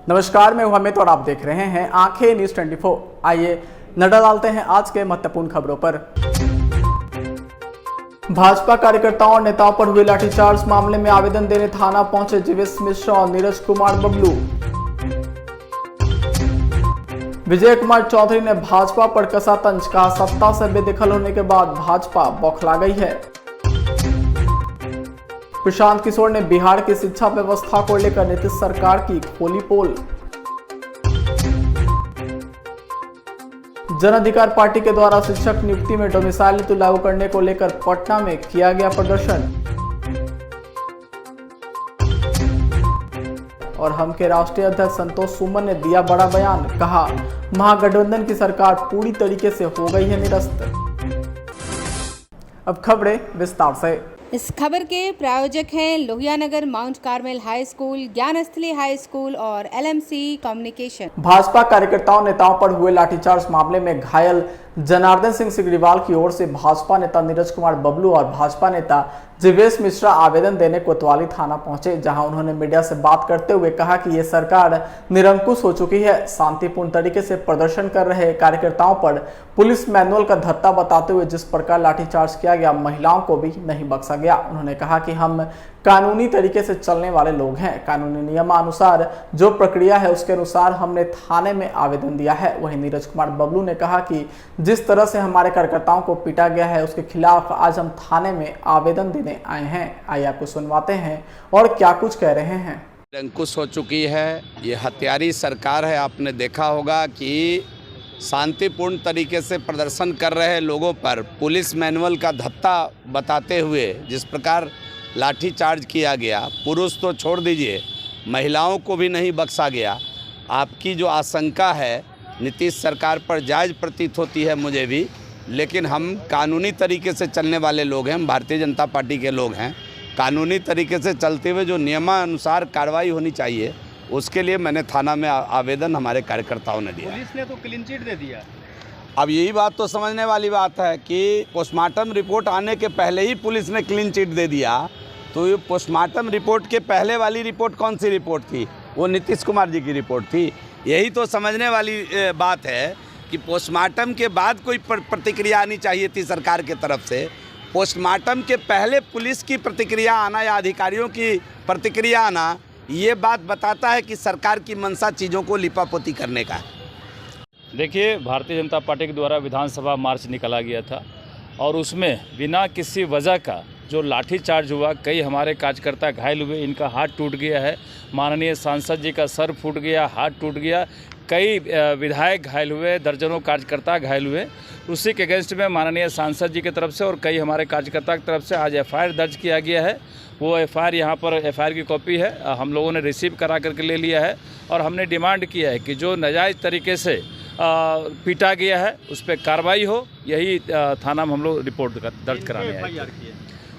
नमस्कार, मैं हूं अमित और आप देख रहे हैं आंखें न्यूज 24। आइए नजर डालते हैं आज के महत्वपूर्ण खबरों पर। भाजपा कार्यकर्ताओं और नेताओं पर हुए लाठीचार्ज मामले में आवेदन देने थाना पहुंचे जीवेश मिश्रा और नीरज कुमार बबलू। विजय कुमार चौधरी ने भाजपा पर कसा तंज, कहा सत्ता से बेदखल होने के बाद भाजपा बौखला गई है। प्रशांत किशोर ने बिहार की शिक्षा व्यवस्था को लेकर नीतीश सरकार की खोली पोल। जन अधिकार पार्टी के द्वारा शिक्षक नियुक्ति में डोमिसाइल नीति लागू करने को लेकर पटना में किया गया प्रदर्शन। और हम के राष्ट्रीय अध्यक्ष संतोष सुमन ने दिया बड़ा बयान, कहा महागठबंधन की सरकार पूरी तरीके से हो गई है निरस्त। अब खबरें विस्तार से। इस खबर के प्रायोजक हैं Lohianagar mount Carmel high school, Gyansthali high school और LMC कम्युनिकेशन। भाजपा कार्यकर्ताओं नेताओं पर हुए लाठीचार्ज मामले में घायल जनार्दन सिंह सिग्रीवाल की ओर से भाजपा नेता नीरज कुमार बबलू और भाजपा नेता जीवेश मिश्रा आवेदन देने कोतवाली थाना पहुंचे, जहां उन्होंने मीडिया से बात करते हुए कहा कि ये सरकार निरंकुश हो चुकी है। शांतिपूर्ण तरीके से प्रदर्शन कर रहे कार्यकर्ताओं पर पुलिस मैनुअल का धत्ता बताते हुए जिस प्रकार लाठीचार्ज किया गया, महिलाओं को भी नहीं बख्शा गया। उन्होंने कहा कि हम कानूनी तरीके से चलने वाले लोग हैं, कानूनी नियमानुसार जो प्रक्रिया है उसके अनुसार हमने थाने में आवेदन दिया है। वहीं नीरज कुमार बबलू ने कहा कि जिस तरह से हमारे कार्यकर्ताओं को पीटा गया है उसके खिलाफ आज हम थाने में आवेदन देने आए हैं। आइए आपको सुनवाते हैं और क्या कुछ कह रहे हैं। अंकुश हो चुकी है, ये हत्यारी सरकार है। आपने देखा होगा कि शांतिपूर्ण तरीके से प्रदर्शन कर रहे लोगों पर पुलिस मैनुअल का धत्ता बताते हुए जिस प्रकार लाठी चार्ज किया गया, पुरुष तो छोड़ दीजिए, महिलाओं को भी नहीं बख्शा गया। आपकी जो आशंका है नीतीश सरकार पर जायज़ प्रतीत होती है मुझे भी, लेकिन हम कानूनी तरीके से चलने वाले लोग हैं, हम भारतीय जनता पार्टी के लोग हैं। कानूनी तरीके से चलते हुए जो नियमानुसार कार्रवाई होनी चाहिए उसके लिए मैंने थाना में आवेदन हमारे कार्यकर्ताओं ने दिया। पुलिस ने तो क्लीन चिट दे दिया। अब यही बात तो समझने वाली बात है कि पोस्टमार्टम रिपोर्ट आने के पहले ही पुलिस ने क्लीन चिट दे दिया। तो ये पोस्टमार्टम रिपोर्ट के पहले वाली रिपोर्ट कौन सी रिपोर्ट थी? वो नीतीश कुमार जी की रिपोर्ट थी। यही तो समझने वाली बात है कि पोस्टमार्टम के बाद कोई प्रतिक्रिया आनी चाहिए थी सरकार के तरफ से। पोस्टमार्टम के पहले पुलिस की प्रतिक्रिया आना या अधिकारियों की प्रतिक्रिया आना, ये बात बताता है कि सरकार की मंशा चीज़ों को लिपापोती करने का है। देखिए, भारतीय जनता पार्टी के द्वारा विधानसभा मार्च निकाला गया था और उसमें बिना किसी वजह का जो लाठीचार्ज हुआ, कई हमारे कार्यकर्ता घायल हुए, इनका हाथ टूट गया है, माननीय सांसद जी का सर फूट गया, हाथ टूट गया, कई विधायक घायल हुए, दर्जनों कार्यकर्ता घायल हुए। उसी के अगेंस्ट में माननीय सांसद जी की तरफ से और कई हमारे कार्यकर्ता की तरफ से आज FIR दर्ज किया गया है। वो FIR यहाँ पर FIR की कॉपी है, हम लोगों ने रिसीव करा करके ले लिया है और हमने डिमांड किया है कि जो नाजायज़ तरीके से पीटा गया है उस पर कार्रवाई हो। यही थाना में हम लोग रिपोर्ट दर्ज कराने आए।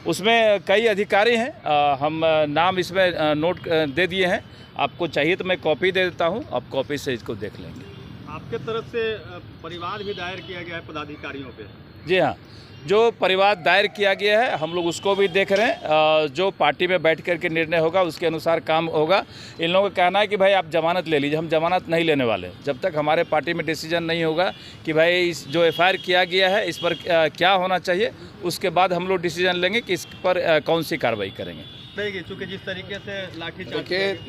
उसमें कई अधिकारी हैं, हम नाम इसमें नोट दे दिए हैं। आपको चाहिए तो मैं कॉपी दे देता हूं, आप कॉपी से इसको देख लेंगे। आपके तरफ से परिवाद भी दायर किया गया है पदाधिकारियों पे? जी हाँ, जो परिवाद दायर किया गया है हम लोग उसको भी देख रहे हैं। जो पार्टी में बैठ कर के निर्णय होगा उसके अनुसार काम होगा। इन लोगों का कहना है कि भाई आप जमानत ले लीजिए, हम जमानत नहीं लेने वाले जब तक हमारे पार्टी में डिसीजन नहीं होगा कि भाई इस जो FIR किया गया है इस पर क्या होना चाहिए। उसके बाद हम लोग डिसीजन लेंगे कि इस पर कौन सी कार्रवाई करेंगे। चूँकि जिस तरीके से लाठीचार्ज।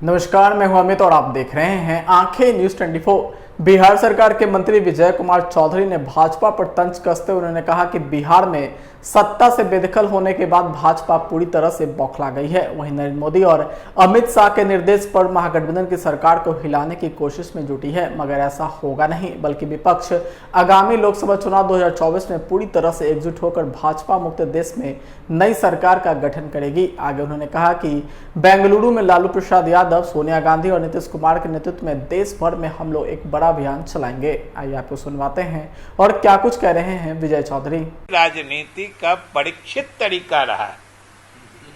नमस्कार, मैं हूं अमित और आप देख रहे हैं आंखें न्यूज 24। बिहार सरकार के मंत्री विजय कुमार चौधरी ने भाजपा पर तंज कसते हुए उन्होंने कहा कि बिहार में सत्ता से बेदखल होने के बाद भाजपा पूरी तरह से बौखला गई है। वहीं नरेंद्र मोदी और अमित शाह के निर्देश पर महागठबंधन की सरकार को हिलाने की कोशिश में जुटी है, मगर ऐसा होगा नहीं, बल्कि विपक्ष आगामी लोकसभा चुनाव 2024 में पूरी तरह से एकजुट होकर भाजपा मुक्त देश में नई सरकार का गठन करेगी। आगे उन्होंने कहा कि बेंगलुरु में लालू प्रसाद यादव, सोनिया गांधी और नीतीश कुमार के नेतृत्व में देश भर में हम लोग एक बड़ा अभियान चलाएंगे। आइए आपको सुनवाते हैं और क्या कुछ कह रहे हैं विजय चौधरी। राजनीति का परीक्षित तरीका रहा है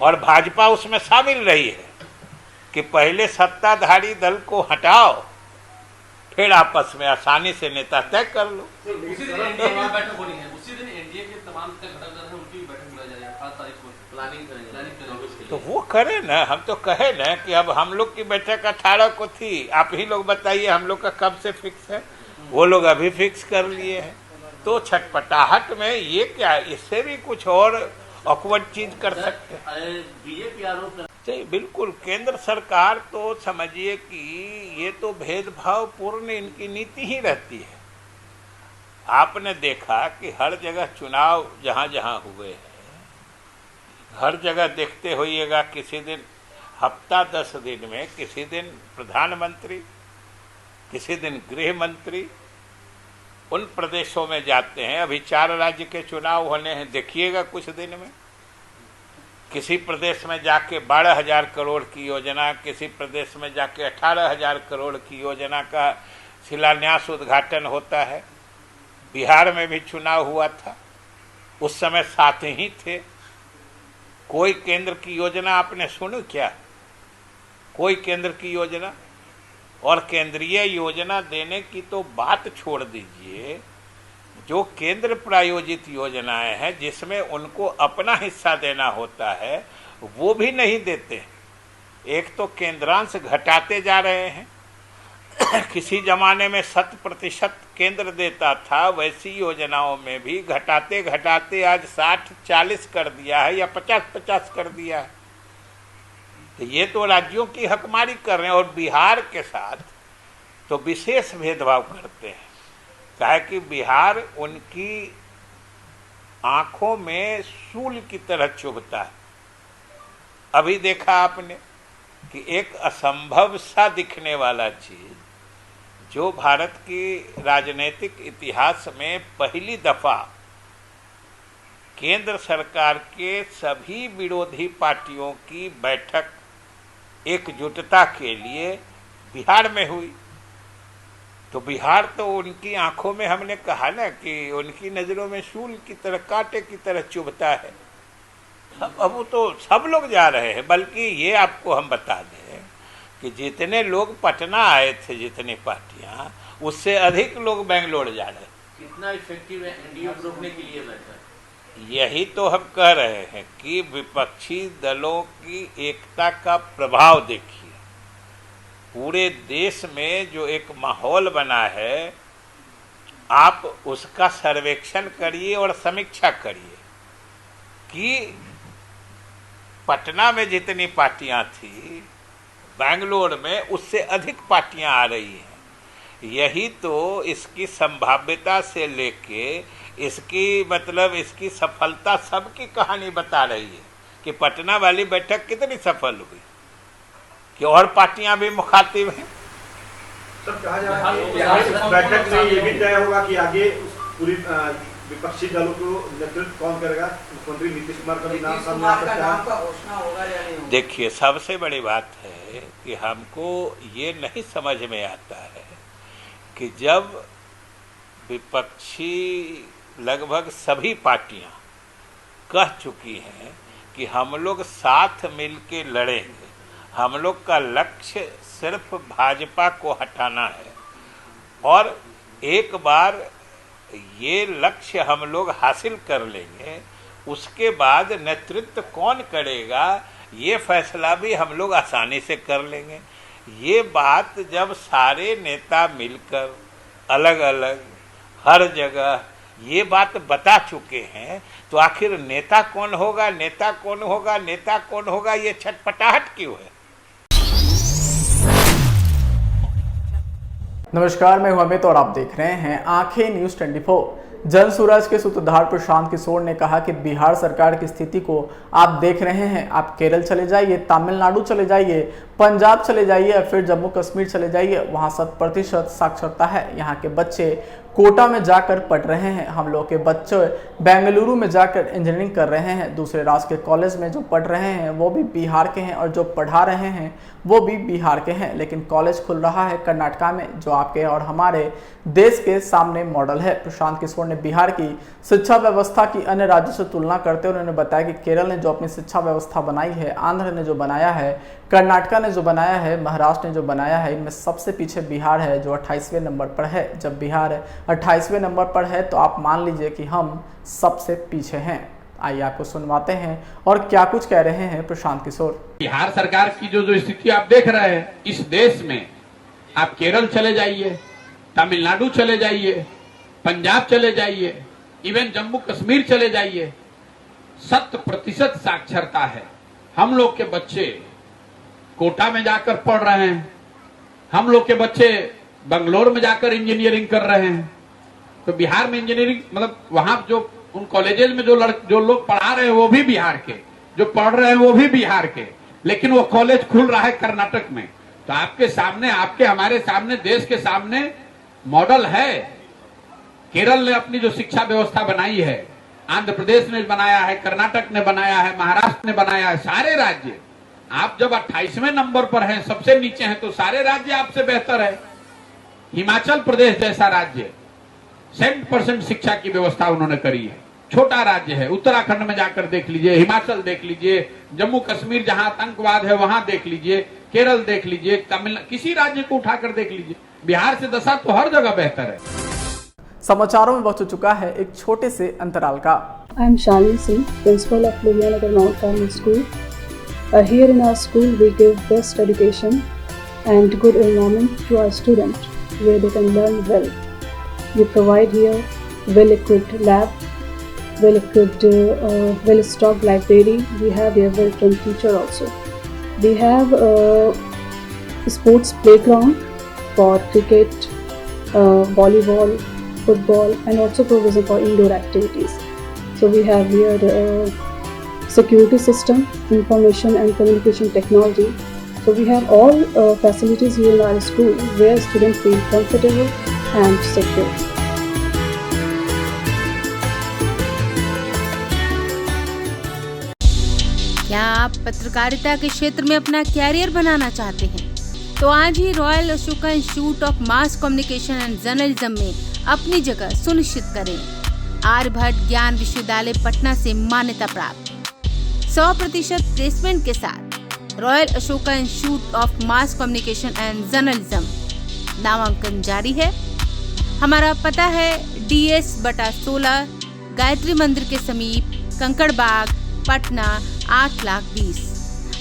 और भाजपा उसमें शामिल रही है कि पहले सत्ताधारी दल को हटाओ, फिर आपस में आसानी से नेता तय कर लो। उसी दिन एनडीए की बैठक होनी है, उसी दिन एनडीए के तमाम घटक दल हैं उनकी बैठक बुलाई जा रही है। इसमें प्लानिंग करेंगे तो वो करे ना, हम तो कहे ना कि अब हम लोग की बैठक 18 को थी, आप ही लोग बताइए हम लोग का कब से फिक्स है, वो लोग अभी फिक्स कर लिए हैं। तो छटपटाहट में ये क्या, इससे भी कुछ और ऑकवर्ड चीज कर सकते हैं। बीजेपी आरोप सही, बिल्कुल। केंद्र सरकार तो समझिए कि ये तो भेदभाव पूर्ण इनकी नीति ही रहती है। आपने देखा कि हर जगह चुनाव जहां जहां हुए हैं, हर जगह देखते होइएगा, किसी दिन हफ्ता 10 दिन में किसी दिन प्रधानमंत्री, किसी दिन गृह मंत्री उन प्रदेशों में जाते हैं। अभी 4 राज्य के चुनाव होने हैं, देखिएगा कुछ दिन में किसी प्रदेश में जाके 12,000 करोड़ की योजना, किसी प्रदेश में जाके 18,000 करोड़ की योजना का शिलान्यास उद्घाटन होता है। बिहार में भी चुनाव हुआ था, उस समय साथ ही थे। कोई केंद्र की योजना आपने सुनी क्या? कोई केंद्र की योजना? और केंद्रीय योजना देने की तो बात छोड़ दीजिए, जो केंद्र प्रायोजित योजनाएं हैं जिसमें उनको अपना हिस्सा देना होता है, वो भी नहीं देते। एक तो केंद्रांश घटाते जा रहे हैं। किसी जमाने में 100% केंद्र देता था, वैसी योजनाओं में भी घटाते घटाते आज 60-40 कर दिया है या 50-50 कर दिया है। तो ये तो राज्यों की हकमारी कर रहे हैं। और बिहार के साथ तो विशेष भेदभाव करते हैं, काहे कि बिहार उनकी आंखों में सूल की तरह चुभता है। अभी देखा आपने कि एक असंभव सा दिखने वाला चीज, जो भारत की राजनीतिक इतिहास में पहली दफा केंद्र सरकार के सभी विरोधी पार्टियों की बैठक एकजुटता के लिए बिहार में हुई। तो बिहार तो उनकी आंखों में, हमने कहा ना कि उनकी नजरों में शूल की तरह, कांटे की तरह चुभता है। अब वो तो सब लोग जा रहे हैं। बल्कि ये आपको हम बता दें कि जितने लोग पटना आए थे, जितनी पार्टियां, उससे अधिक लोग बेंगलोर जा रहे हैं। कितना इफेक्टिव है एनडीए को रोकने के लिए बैठक? यही तो हम कह रहे हैं कि विपक्षी दलों की एकता का प्रभाव देखिए। पूरे देश में जो एक माहौल बना है, आप उसका सर्वेक्षण करिए और समीक्षा करिए कि पटना में जितनी पार्टियां थी, बेंगलोर में उससे अधिक पार्टियां आ रही हैं। यही तो इसकी संभाव्यता से लेके इसकी इसकी सफलता सबकी कहानी बता रही है कि पटना वाली बैठक कितनी सफल हुई, कि और पार्टियां भी मुखातिब हैं। सब कहा जा रहा है कि बैठक में ये भी तय होगा कि आगे पूरी विपक्षी दलों को नेतृत्व कौन करेगा। मुख्यमंत्री नीतीश कुमार का भी नाम सामने आ सकता है। देखिए, सबसे बड़ी बात है कि हमको ये नहीं समझ में आता है कि जब विपक्षी लगभग सभी पार्टियां कह चुकी हैं कि हम लोग साथ मिलके लड़ेंगे, हम लोग का लक्ष्य सिर्फ भाजपा को हटाना है, और एक बार ये लक्ष्य हम लोग हासिल कर लेंगे, उसके बाद नेतृत्व कौन करेगा ये फैसला भी हम लोग आसानी से कर लेंगे। ये बात जब सारे नेता मिलकर अलग अलग हर जगह ये बात बता चुके हैं, तो आखिर नेता कौन होगा, नेता कौन होगा, नेता कौन होगा, ये छटपटाहट क्यों है? नमस्कार, मैं हूं अमित और आप देख रहे हैं आंखें न्यूज 24। जन सूरज के सूत्रधार प्रशांत किशोर ने कहा कि बिहार सरकार की स्थिति को आप देख रहे हैं। आप केरल चले जाइए, तमिलनाडु चले जाइए, पंजाब चले जाइए या फिर जम्मू कश्मीर चले जाइए, वहाँ 100% साक्षरता है। यहाँ के बच्चे कोटा में जाकर पढ़ रहे हैं, हम लोग के बच्चे बेंगलुरु में जाकर इंजीनियरिंग कर रहे हैं। दूसरे राज्य के कॉलेज में जो पढ़ रहे हैं वो भी बिहार के हैं और जो पढ़ा रहे हैं वो भी बिहार के हैं। लेकिन कॉलेज खुल रहा है कर्नाटका में, जो आपके और हमारे देश के सामने मॉडल है। प्रशांत किशोर ने बिहार की शिक्षा व्यवस्था की अन्य राज्यों से तुलना करते हुए उन्होंने बताया कि केरल ने जो अपनी शिक्षा व्यवस्था बनाई है, आंध्र ने जो बनाया है, कर्नाटका ने जो बनाया है, महाराष्ट्र ने जो बनाया है, इनमें सबसे पीछे बिहार है जो 28वें नंबर पर है। जब बिहार 28वें नंबर पर है तो आप मान लीजिए कि हम सबसे पीछे हैं। आइए आपको सुनवाते हैं और क्या कुछ कह रहे हैं प्रशांत किशोर। बिहार सरकार की जो स्थिति आप देख रहे हैं इस देश में, आप केरल चले जाइए, तमिलनाडु चले जाइए, पंजाब चले जाइए, इवन जम्मू कश्मीर चले जाइए, 100% साक्षरता है। हम लोग के बच्चे कोटा में जाकर पढ़ रहे हैं, हम लोग के बच्चे बंगलोर में जाकर इंजीनियरिंग कर रहे हैं। तो बिहार में इंजीनियरिंग मतलब वहां जो उन कॉलेजेस में जो लोग पढ़ा रहे हैं वो भी बिहार के, जो पढ़ रहे हैं वो भी बिहार के, लेकिन वो कॉलेज खुल रहा है कर्नाटक में। तो आपके सामने, हमारे सामने, देश के सामने मॉडल है। केरल ने अपनी जो शिक्षा व्यवस्था बनाई है, आंध्र प्रदेश ने बनाया है, कर्नाटक ने बनाया है, महाराष्ट्र ने बनाया है। सारे राज्य, आप जब 28वें नंबर पर हैं, सबसे नीचे हैं, तो सारे राज्य आपसे बेहतर है। हिमाचल प्रदेश जैसा राज्य 100% शिक्षा की व्यवस्था उन्होंने करी है। छोटा राज्य है, उत्तराखंड में जाकर देख लीजिए, हिमाचल देख लीजिए, जम्मू कश्मीर जहां आतंकवाद है वहां देख लीजिए, केरल देख लीजिए, तमिलनाडु, किसी राज्य को उठाकर देख लीजिए, बिहार से दशा तो हर जगह बेहतर है। समाचारों में वक्त चुका है एक छोटे से अंतराल का। I am Shalini Singh, principal of Lohiyanagar Mount Carmel School. Here in our school, we give best education and good environment to our students, where they can learn well. We provide here well-equipped lab, well-equipped, well-stocked library. We have here well-trained teacher also. We have a sports playground for cricket, volleyball, football, and also provision for indoor activities. So we have here security system, information and communication technology. So we have all facilities here in our school where students feel comfortable and secure. क्या आप पत्रकारिता के क्षेत्र में अपना career बनाना चाहते हैं? तो आज ही royal Ashoka institute of mass communication and journalism में अपनी जगह सुनिश्चित करें। आर्यभट्ट ज्ञान विश्वविद्यालय पटना से मान्यता प्राप्त 100% प्लेसमेंट के साथ royal Ashoka institute of mass communication and journalism, नामांकन जारी है। हमारा पता है DS/16 गायत्री मंदिर के समीप, कंकड़ बाग, पटना 8,20,000।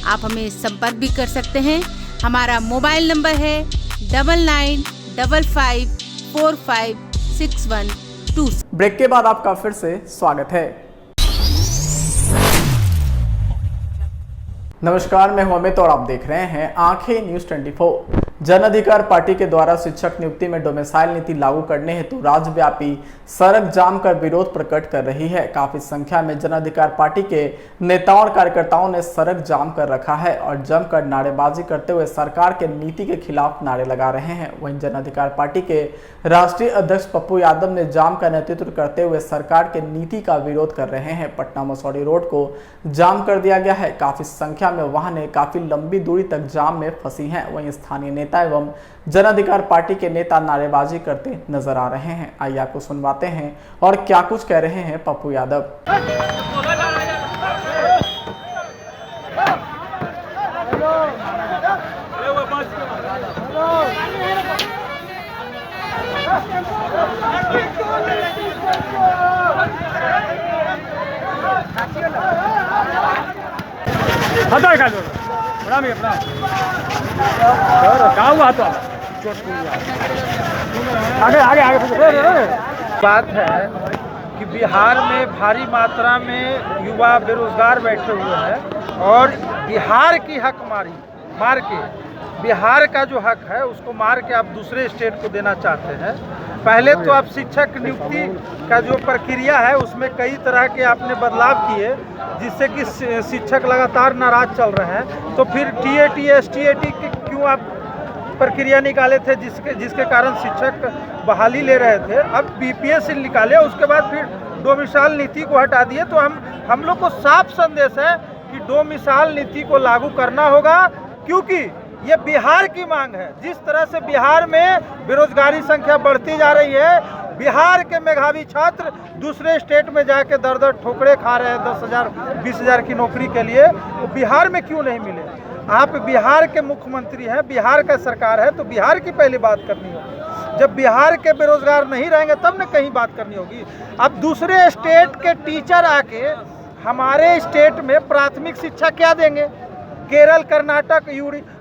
आप हमें संपर्क भी कर सकते हैं। हमारा मोबाइल नंबर है 9955456122। ब्रेक के बाद आपका फिर से स्वागत है। नमस्कार, मैं हूं अमित और आप देख रहे हैं आंखें न्यूज 24। जन अधिकार पार्टी के द्वारा शिक्षक नियुक्ति में डोमिसाइल नीति लागू करने हेतु राज्यव्यापी सड़क जाम कर विरोध प्रकट कर रही है। काफी संख्या में जन अधिकार पार्टी के नेताओं और कार्यकर्ताओं ने सड़क जाम कर रखा है और जमकर नारेबाजी करते हुए सरकार के नीति के खिलाफ नारे लगा रहे हैं। वहीं जन अधिकार पार्टी के राष्ट्रीय अध्यक्ष पप्पू यादव ने जाम का नेतृत्व करते हुए सरकार के नीति का विरोध कर रहे हैं। पटना मसौढ़ी रोड को जाम कर दिया गया है। काफी संख्या में वाहनें काफी लंबी दूरी तक जाम में फंसी हैं। वहीं स्थानीय नेता एवं जन अधिकार पार्टी के नेता नारेबाजी करते नजर आ रहे हैं। आइए आपको सुनवाते हैं और क्या कुछ कह रहे हैं पप्पू यादव। बात है कि बिहार में भारी मात्रा में युवा बेरोजगार बैठे हुए हैं और बिहार की हक मार के बिहार का जो हक है उसको मार के आप दूसरे स्टेट को देना चाहते हैं। पहले तो आप शिक्षक नियुक्ति का जो प्रक्रिया है उसमें कई तरह के आपने बदलाव किए जिससे कि शिक्षक लगातार नाराज चल रहे हैं। तो फिर TAT STAT की क्यों आप प्रक्रिया निकाले थे जिसके कारण शिक्षक बहाली ले रहे थे। अब BPS निकाले, उसके बाद फिर डोमिसाइल नीति को हटा दिए। तो हम लोग को साफ संदेश है कि डोमिसाइल नीति को लागू करना होगा, क्योंकि ये बिहार की मांग है। जिस तरह से बिहार में बेरोजगारी संख्या बढ़ती जा रही है, बिहार के मेधावी छात्र दूसरे स्टेट में जाके दर ठोकरे खा रहे हैं 10,000 20,000 की नौकरी के लिए। तो बिहार में क्यों नहीं मिले? आप बिहार के मुख्यमंत्री हैं, बिहार का सरकार है, तो बिहार की पहले बात करनी होगी। जब बिहार के बेरोजगार नहीं रहेंगे तब न कहीं बात करनी होगी। अब दूसरे स्टेट के टीचर आके हमारे स्टेट में प्राथमिक शिक्षा क्या देंगे? केरल, कर्नाटक,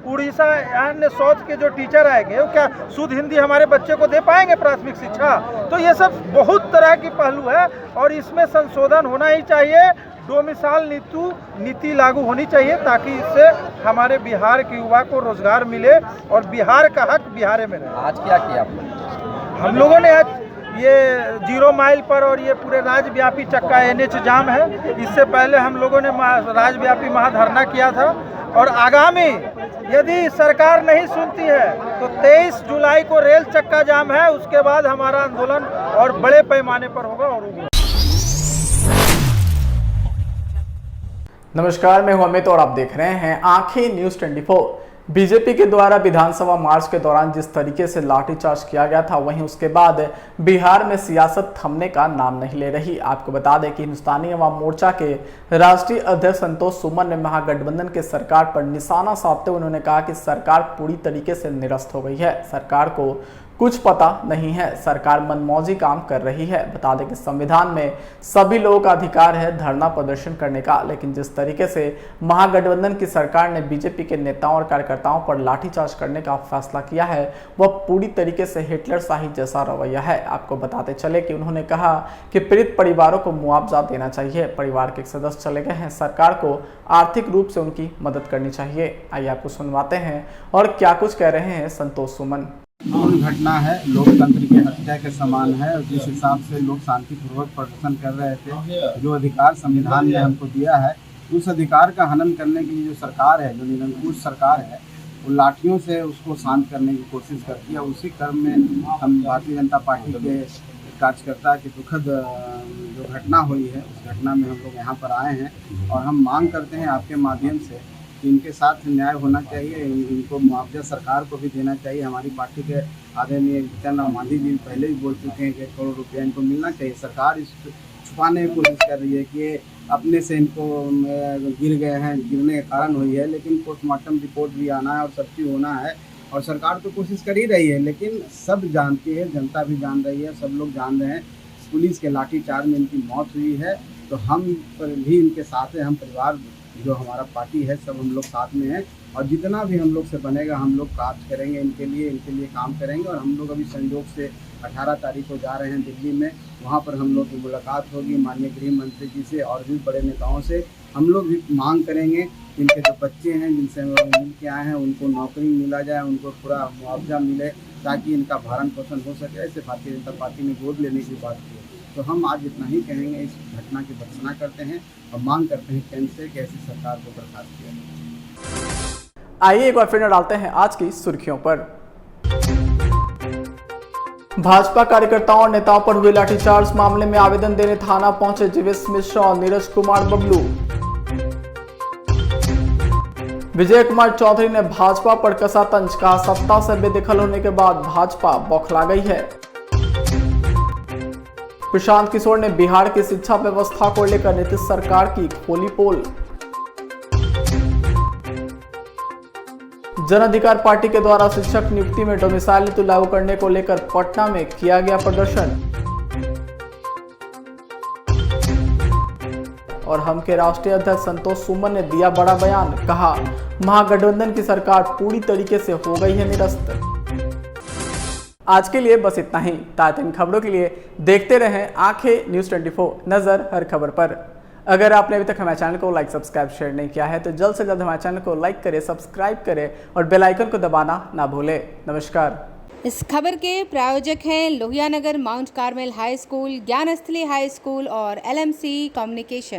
उड़ीसा, अन्य साउथ के जो टीचर आएंगे वो क्या शुद्ध हिंदी हमारे बच्चे को दे पाएंगे प्राथमिक शिक्षा? तो ये सब बहुत तरह की पहलू है और इसमें संशोधन होना ही चाहिए। डोमिसाइल नीति लागू होनी चाहिए ताकि इससे हमारे बिहार के युवा को रोजगार मिले और बिहार का हक बिहार में रहे। आज क्या किया आपने? हम लोगों ने आज ये 0 माइल पर और ये पूरे राज्यव्यापी चक्का NH जाम है। इससे पहले हम लोगों ने राज्यव्यापी महाधरना किया था और आगामी यदि सरकार नहीं सुनती है तो 23 जुलाई को रेल चक्का जाम है। उसके बाद हमारा आंदोलन और बड़े पैमाने पर होगा और नमस्कार, मैं हूं अमित और आप देख रहे हैं आंखें न्यूज 24। बीजेपी के द्वारा विधानसभा मार्च के दौरान जिस तरीके से लाठीचार्ज किया गया था, वहीं उसके बाद बिहार में सियासत थमने का नाम नहीं ले रही। आपको बता दें कि हिंदुस्तानी अवाम मोर्चा के राष्ट्रीय अध्यक्ष संतोष सुमन ने महागठबंधन के सरकार पर निशाना साधते हुए उन्होंने कहा कि सरकार पूरी तरीके से निरस्त हो गई है, सरकार को कुछ पता नहीं है, सरकार मनमौजी काम कर रही है। बता दें कि संविधान में सभी लोगों का अधिकार है धरना प्रदर्शन करने का, लेकिन जिस तरीके से महागठबंधन की सरकार ने बीजेपी के नेताओं और कार्यकर्ताओं पर लाठीचार्ज करने का फैसला किया है, वह पूरी तरीके से हिटलर शाही जैसा रवैया है। आपको बताते चले कि उन्होंने कहा कि पीड़ित परिवारों को मुआवजा देना चाहिए, परिवार के सदस्य चले गए हैं, सरकार को आर्थिक रूप से उनकी मदद करनी चाहिए। आइए आपको सुनवाते हैं और क्या कुछ कह रहे हैं संतोष सुमन। पूर्ण घटना है, लोकतंत्र की हत्या के समान है और जिस हिसाब से लोग शांतिपूर्वक प्रदर्शन कर रहे थे, जो अधिकार संविधान ने हमको दिया है, उस अधिकार का हनन करने के लिए जो सरकार है, जो निरंकुश सरकार है, वो लाठियों से उसको शांत करने की कोशिश करती है। उसी क्रम में हम भारतीय जनता पार्टी के कार्यकर्ता की दुखद जो घटना हुई है, उस घटना में हम लोग यहाँ पर आए हैं और हम मांग करते हैं आपके माध्यम से कि इनके साथ न्याय होना चाहिए, इनको मुआवजा सरकार को भी देना चाहिए। हमारी पार्टी के आदरणीय जितेंद्र गांधी जी पहले भी बोल चुके हैं कि 1 करोड़ रुपया इनको मिलना चाहिए। सरकार इस छुपाने की कोशिश कर रही है कि अपने से इनको गिर गए हैं, गिरने के कारण हुई है, लेकिन पोस्टमार्टम रिपोर्ट भी आना है और सब चीज़ होना है और सरकार तो कोशिश कर ही रही है, लेकिन सब जानती है, जनता भी जान रही है, सब लोग जान रहे हैं पुलिस के लाठीचार्ज में इनकी मौत हुई है। तो हम भी इनके साथ हैं, हम परिवार जो हमारा पार्टी है सब हम लोग साथ में हैं और जितना भी हम लोग से बनेगा हम लोग कार्य करेंगे, इनके लिए काम करेंगे। और हम लोग अभी संयोग से 18 तारीख को जा रहे हैं दिल्ली में, वहाँ पर हम लोग की मुलाकात होगी माननीय गृह मंत्री जी से और भी बड़े नेताओं से। हम लोग भी मांग करेंगे इनके जो बच्चे हैं जिनसे हम लोग मिल के आए हैं उनको नौकरी मिला जाए, उनको पूरा मुआवजा मिले ताकि इनका भरण पोषण हो सके। ऐसे भारतीय जनता पार्टी ने गोद लेने की बात की। तो हम आज इतना ही कहेंगे, इस घटना की भर्त्सना करते हैं और मांग करते हैं केंद्र से कि ऐसी सरकार को बर्खास्त किया जाए। आइए एक बार फिर डालते हैं आज की सुर्खियों पर। भाजपा कार्यकर्ताओं और नेताओं पर हुए लाठीचार्ज मामले में आवेदन देने थाना पहुंचे जीवेश मिश्रा और नीरज कुमार बबलू। विजय कुमार चौधरी ने भाजपा पर कसा तंज, कहा सत्ता से बेदखल होने के बाद भाजपा बौखला गई है। प्रशांत किशोर ने बिहार की शिक्षा व्यवस्था को लेकर नीतीश सरकार की खोली पोल। जन अधिकार पार्टी के द्वारा शिक्षक नियुक्ति में डोमिसाइल नीति लागू करने को लेकर पटना में किया गया प्रदर्शन। और हम के राष्ट्रीय अध्यक्ष संतोष सुमन ने दिया बड़ा बयान, कहा महागठबंधन की सरकार पूरी तरीके से हो गई है निरस्त। आज के लिए बस इतना ही। ताज़ा इन खबरों के लिए देखते रहें आंखें न्यूज 24, नजर हर खबर पर। अगर आपने अभी तक हमारे चैनल को लाइक, सब्सक्राइब, शेयर नहीं किया है तो जल्द से जल्द हमारे चैनल को लाइक करें, सब्सक्राइब करें और बेल आइकन को दबाना ना भूलें। नमस्कार। इस खबर के प्रायोजक हैं Lohia Nagar mount Carmel high school, ज्ञान स्थली हाई स्कूल और LMC कम्युनिकेशन।